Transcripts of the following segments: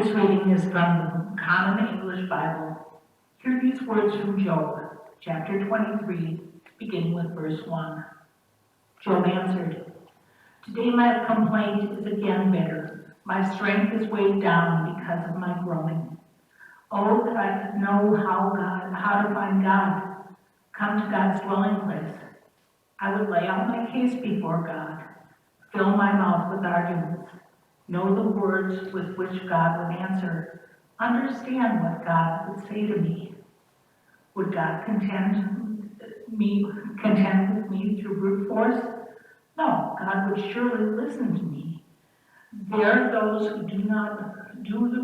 This reading is from the Common English Bible. Hear these words from Job, chapter 23, beginning with verse 1. Job answered, "Today my complaint is again bitter. My strength is weighed down because of my groaning. Oh, that I could know how to find God, come to God's dwelling place. I would lay out my case before God, fill my mouth with arguments, know the words with which God would answer, understand what God would say to me. Would God contend with me through brute force? No, God would surely listen to me. There are those who do not do the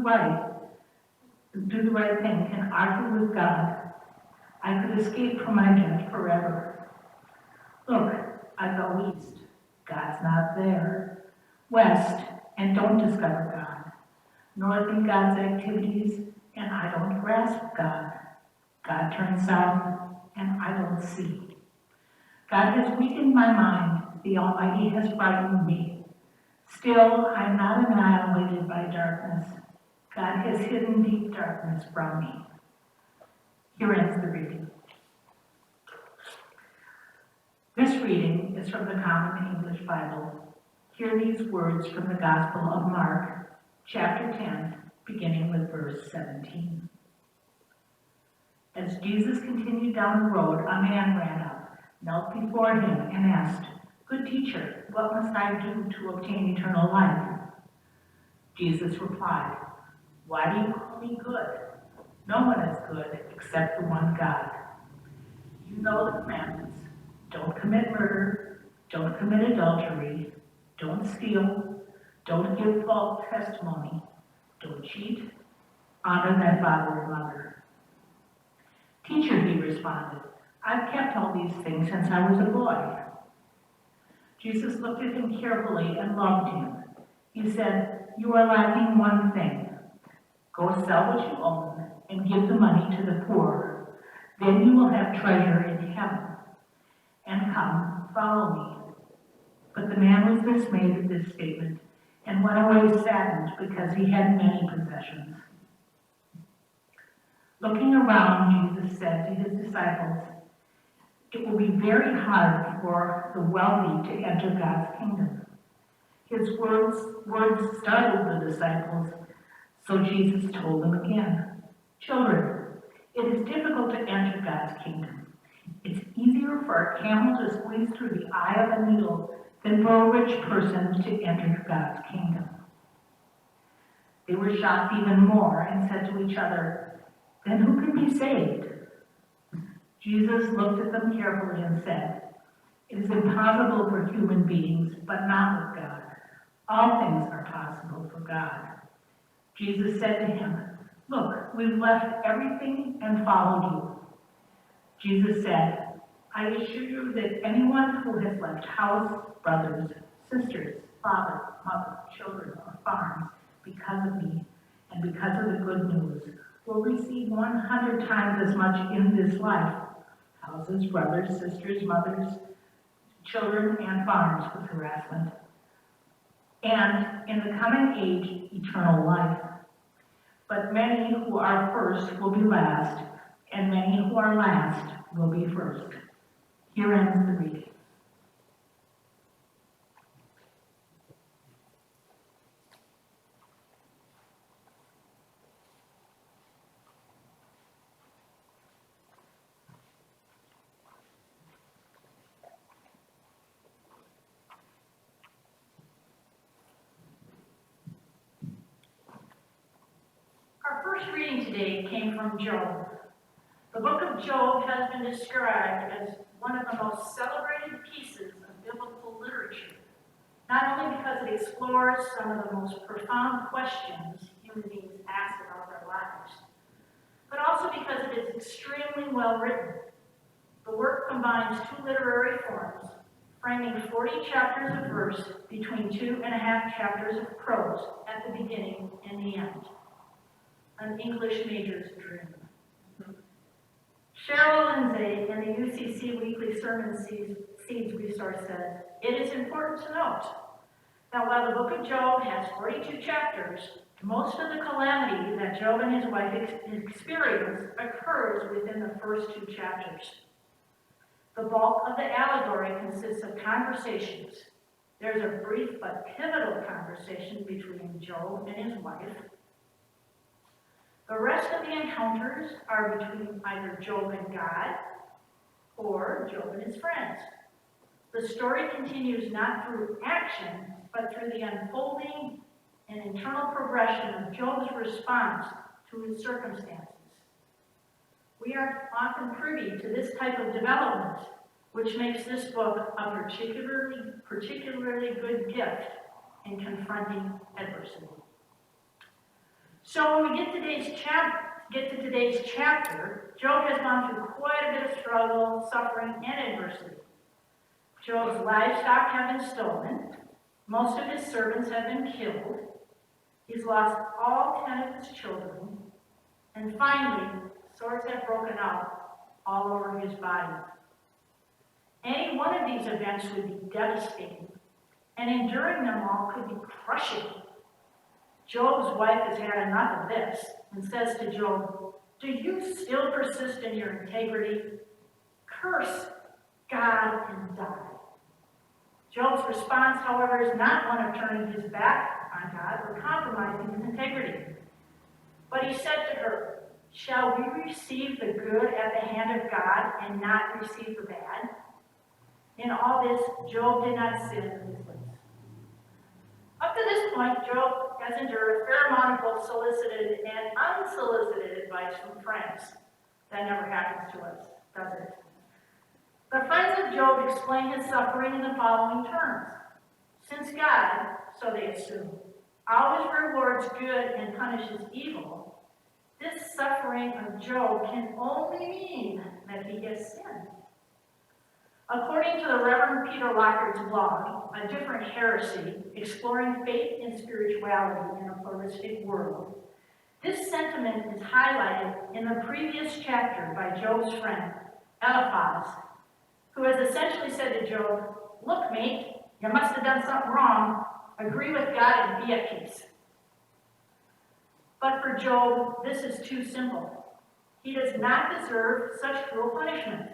right thing and argue with God. I could escape from my judge forever. Look, I go east, God's not there. West, and don't discover God. North in God's activities, and I don't grasp God. God turns south, and I don't see. God has weakened my mind, the Almighty has frightened me. Still, I'm not annihilated by darkness. God has hidden deep darkness from me." Here ends the reading. This reading is from the Common English Bible. Hear these words from the Gospel of Mark, chapter 10, beginning with verse 17. As Jesus continued down the road, a man ran up, knelt before him, and asked, "Good teacher, what must I do to obtain eternal life?" Jesus replied, "Why do you call me good? No one is good except the one God. You know the commandments. Don't commit murder, don't commit adultery, don't steal, don't give false testimony, don't cheat, honor thy father and mother." "Teacher," he responded, "I've kept all these things since I was a boy." Jesus looked at him carefully and loved him. He said, "You are lacking one thing. Go sell what you own and give the money to the poor. Then you will have treasure in heaven. And come, follow me." But the man was dismayed at this statement and went away saddened because he had many possessions. Looking around, Jesus said to his disciples, "It will be very hard for the wealthy to enter God's kingdom." His words startled the disciples, so Jesus told them again, "Children, it is difficult to enter God's kingdom. It's easier for a camel to squeeze through the eye of a needle than for a rich person to enter God's kingdom." They were shocked even more and said to each other, "Then who can be saved?" Jesus looked at them carefully and said, "It is impossible for human beings, but not with God. All things are possible for God." Jesus said to him, "Look, we've left everything and followed you." Jesus said, "I assure you that anyone who has left house, brothers, sisters, father, mother, children, or farms because of me and because of the good news will receive 100 times as much in this life: houses, brothers, sisters, mothers, children, and farms with harassment, and in the coming age, eternal life. But many who are first will be last, and many who are last will be first." Here ends the reading. Our first reading today came from Job. The book of Job has been described as one of the most celebrated pieces of biblical literature, not only because it explores some of the most profound questions human beings ask about their lives, but also because it is extremely well written. The work combines two literary forms, framing 40 chapters of verse between 2.5 chapters of prose at the beginning and the end. An English major's dream. Cheryl Lindsay in the UCC Weekly Sermon Seeds Resource says, "It is important to note that while the book of Job has 42 chapters, Most of the calamity that Job and his wife experience occurs within the first two chapters. The bulk of the allegory consists of conversations. There's a brief but pivotal conversation between Job and his wife. The rest of the encounters are between either Job and God or Job and his friends. The story continues not through action, but through the unfolding and internal progression of Job's response to his circumstances. We are often privy to this type of development, which makes this book a particularly good gift in confronting adversity. So when we get to today's chapter, Job has gone through quite a bit of struggle, suffering, and adversity. Job's livestock have been stolen. Most of his servants have been killed. He's lost all 10 of his children. And finally, swords have broken out all over his body. Any one of these events would be devastating, and enduring them all could be crushing. Job's wife has had enough of this and says to Job, "Do you still persist in your integrity? Curse God and die." Job's response, however, is not one of turning his back on God or compromising his integrity. But he said to her, "Shall we receive the good at the hand of God and not receive the bad?" In all this, Job did not sin with his lips. Up to this point, Job has endured a fair amount of both solicited and unsolicited advice from friends. That never happens to us, does it? The friends of Job explain his suffering in the following terms. Since God, so they assume, always rewards good and punishes evil, this suffering of Job can only mean that he has sinned. According to the Reverend Peter Lockhardt's blog, A Different Heresy, Exploring Faith and Spirituality in a Pluralistic World, this sentiment is highlighted in the previous chapter by Job's friend, Eliphaz, who has essentially said to Job, "Look, mate, you must have done something wrong. Agree with God and be at peace." But for Job, this is too simple. He does not deserve such cruel punishment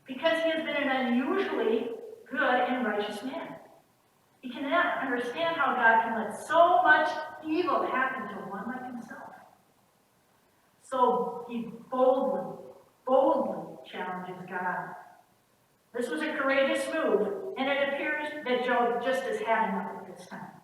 because he has been an unusually good and righteous man. He cannot understand how God can let so much evil happen to one like himself. So he boldly challenges God. This was a courageous move, and it appears that Job just has had enough at this time.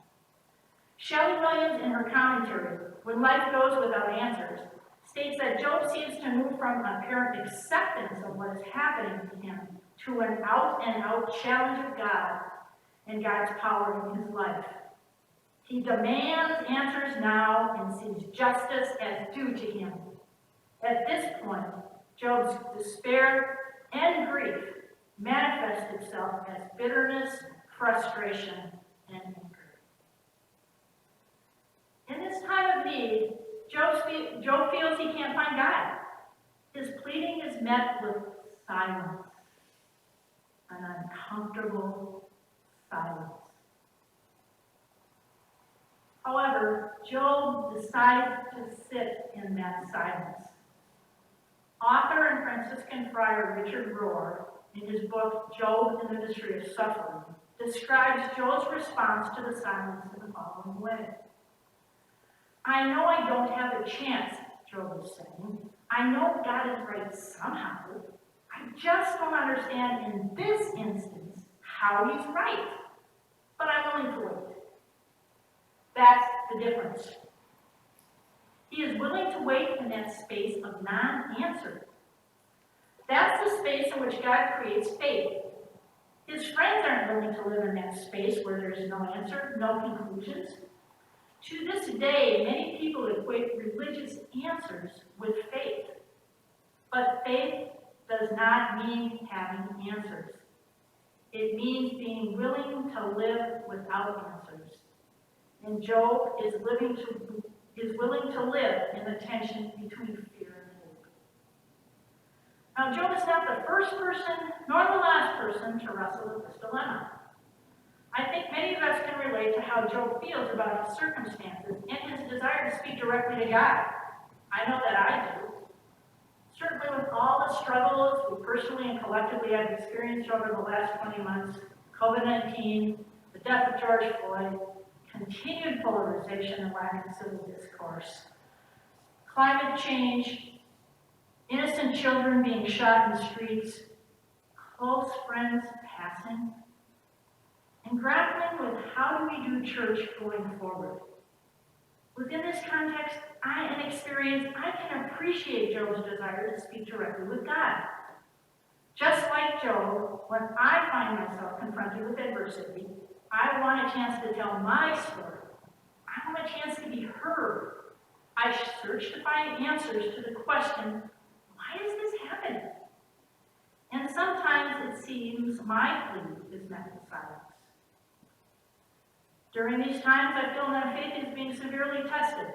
Shelley Williams, in her commentary, When Life Goes Without Answers, states that Job seems to move from apparent acceptance of what is happening to him to an out-and-out challenge of God and God's power in his life. He demands answers now and sees justice as due to him. At this point, Job's despair and grief manifest itself as bitterness, frustration, and anger. In this time of need, Job feels he can't find God. His pleading is met with silence, an uncomfortable silence. However, Job decides to sit in that silence. Author and Franciscan friar Richard Rohr, in his book Job and the Mystery of Suffering, describes Job's response to the silence in the following way. "I know I don't have a chance," Job is saying. "I know God is right somehow. I just don't understand in this instance how he's right. But I'm willing to wait." That's the difference. He is willing to wait in that space of non-answer. That's the space in which God creates faith. His friends aren't willing to live in that space where there's no answer, no conclusions. To this day, many people equate religious answers with faith. But faith does not mean having answers. It means being willing to live without answers. And Job is willing to live in the tension between fear and hope. Now, Job is not the first person nor the last person to wrestle with this dilemma. I think many of us can relate to how Job feels about his circumstances and his desire to speak directly to God. I know that I do. Certainly with all the struggles we personally and collectively have experienced over the last 20 months, COVID-19, the death of George Floyd, continued polarization and lack of civil discourse, climate change, innocent children being shot in the streets, close friends passing, and grappling with how do we do church going forward. Within this context and experience, I can appreciate Job's desire to speak directly with God. Just like Job, when I find myself confronted with adversity, I want a chance to tell my story. I want a chance to be heard. I search to find answers to the question, why is this happening? And sometimes it seems my plea is met with silence. During these times, I feel my faith is being severely tested.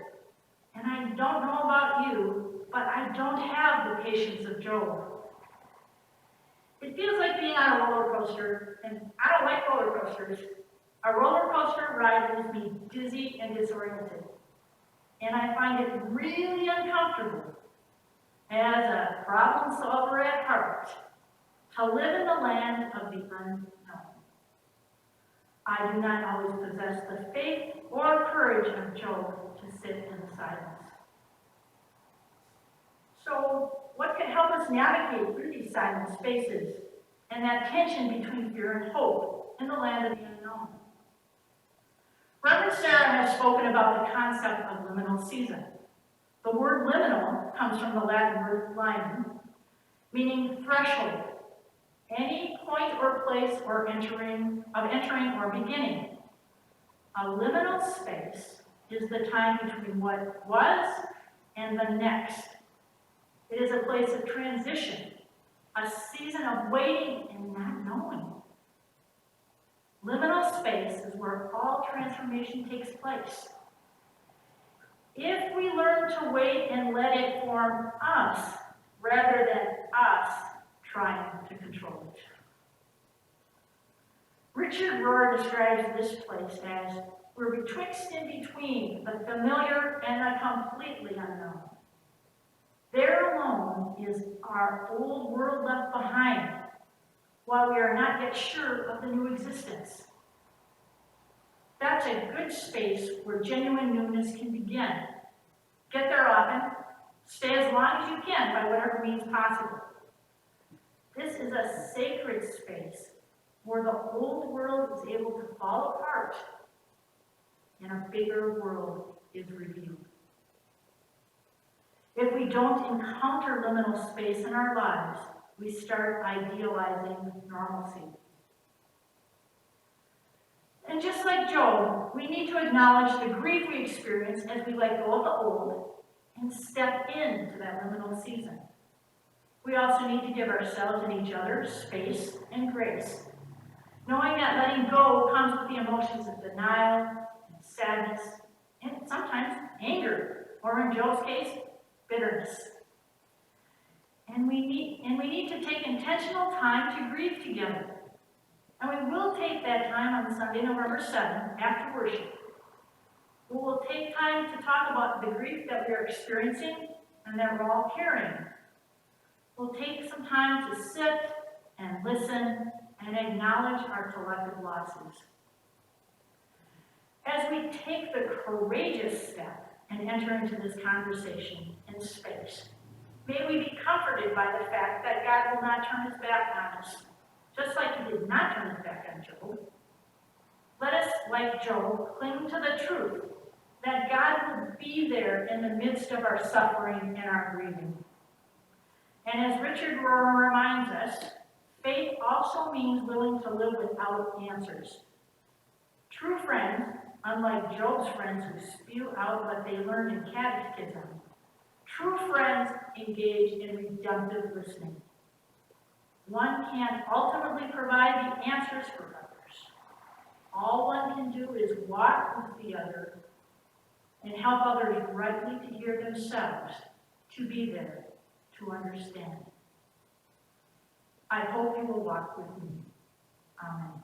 And I don't know about you, but I don't have the patience of Job. It feels like being on a roller coaster, and I don't like roller coasters. A roller coaster ride leaves me dizzy and disoriented. And I find it really uncomfortable as a problem solver at heart to live in the land of the unknown. I do not always possess the faith or courage of Job to sit in the silence. So, what can help us navigate through these silent spaces and that tension between fear and hope in the land of the unknown? Reverend Sarah has spoken about the concept of liminal season. The word liminal comes from the Latin word limen, meaning threshold, any point or place or entering or beginning. A liminal space is the time between what was and the next. It is a place of transition, a season of waiting and not knowing. Liminal space is where all transformation takes place. If we learn to wait and let it form us, rather than us trying to control it. Richard Rohr describes this place as we're betwixt and between the familiar and the completely unknown. There alone is our old world left behind, while we are not yet sure of the new existence. That's a good space where genuine newness can begin. Get there often, stay as long as you can by whatever means possible. This is a sacred space where the old world is able to fall apart and a bigger world is revealed. If we don't encounter liminal space in our lives, we start idealizing normalcy. And just like Job, we need to acknowledge the grief we experience as we let go of the old and step into that liminal season. We also need to give ourselves and each other space and grace, knowing that letting go comes with the emotions of denial and sadness, and sometimes anger, or in Job's case, bitterness. And we need to take intentional time to grieve together. And we will take that time on Sunday, November 7th, after worship. We will take time to talk about the grief that we are experiencing and that we're all carrying. We'll take some time to sit and listen and acknowledge our collective losses. As we take the courageous step and enter into this conversation in space, may we be comforted by the fact that God will not turn his back on us, just like he did not turn his back on Job. Let us, like Job, cling to the truth that God will be there in the midst of our suffering and our grieving. And as Richard Rohr reminds us, faith also means willing to live without answers. True friends, unlike Job's friends who spew out what they learned in catechism, true friends engage in redemptive listening. One can't ultimately provide the answers for others. All one can do is walk with the other and help others rightly to hear themselves, to be there, to understand. I hope you will walk with me. Amen.